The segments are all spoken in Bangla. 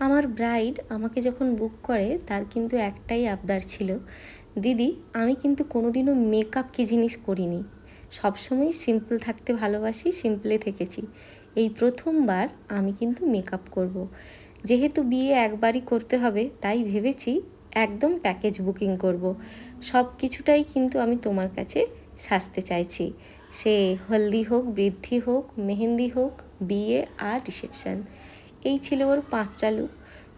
আমার ব্রাইড আমাকে যখন বুক করে তার কিন্তু একটাই আবদার ছিল, দিদি আমি কিন্তু কোনোদিনও মেকআপ কী জিনিস করিনি, সবসময় সিম্পল থাকতে ভালোবাসি, সিম্পলে থেকেছি, এই প্রথমবার আমি কিন্তু মেকআপ করব। যেহেতু বিয়ে একবারই করতে হবে তাই ভেবেছি একদম প্যাকেজ বুকিং করব। সব কিছুটাই কিন্তু আমি তোমার কাছে সাজতে চাইছি, সে হলদি হোক, বৃদ্ধি হোক, মেহেন্দি হোক, বিয়ে আর রিসেপশান। এই ছিল ওর 5টা লুক।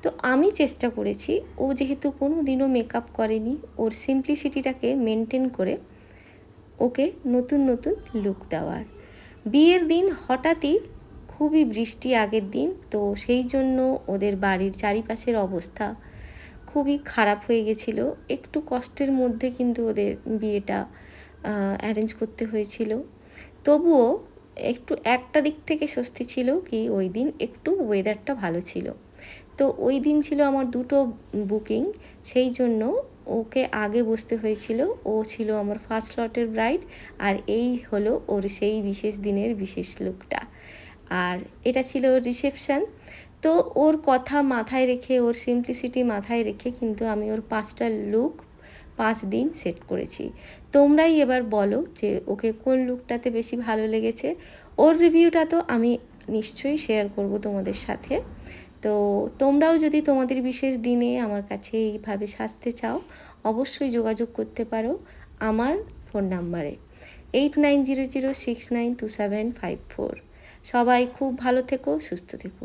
তো আমি চেষ্টা করেছি, ও যেহেতু কোনো দিনও মেকআপ করেনি, ওর সিম্পলিসিটিটাকে মেনটেন করে ওকে নতুন নতুন লুক দেওয়ার। বিয়ের দিন হঠাৎই খুবই বৃষ্টি আগের দিন, তো সেই জন্য ওদের বাড়ির চারিপাশের অবস্থা খুবই খারাপ হয়ে গেছিলো। একটু কষ্টের মধ্যে কিন্তু ওদের বিয়েটা অ্যারেঞ্জ করতে হয়েছিল। তবুও একটু একটা দিক থেকে স্বস্তি ছিল কি ওই দিন একটু ওয়েদারটা ভালো ছিল। তো ওই দিন ছিল আমার 2টো বুকিং, সেই জন্য ওকে আগে বসতে হয়েছিল। ও ছিল আমার ফার্স্ট লটের ব্রাইড, আর এই হলো ওর সেই বিশেষ দিনের বিশেষ লুকটা। আর এটা ছিল ওর রিসেপশান। তো ওর কথা মাথায় রেখে, ওর সিম্পলিসিটি মাথায় রেখে কিন্তু আমি ওর 5টা লুক 5 দিন সেট করেছি। তোমরাই এবার বলো যে ওকে কোন লুকটাতে বেশি ভালো লেগেছে। ওর রিভিউটা তো আমি নিশ্চয়ই শেয়ার করব তোমাদের সাথে। তো তোমরাও যদি তোমাদের বিশেষ দিনে আমার কাছে এইভাবে সাজতে চাও, অবশ্যই যোগাযোগ করতে পারো আমার ফোন নাম্বারে 8900692754। সবাই খুব ভালো থেকো, সুস্থ থেকো।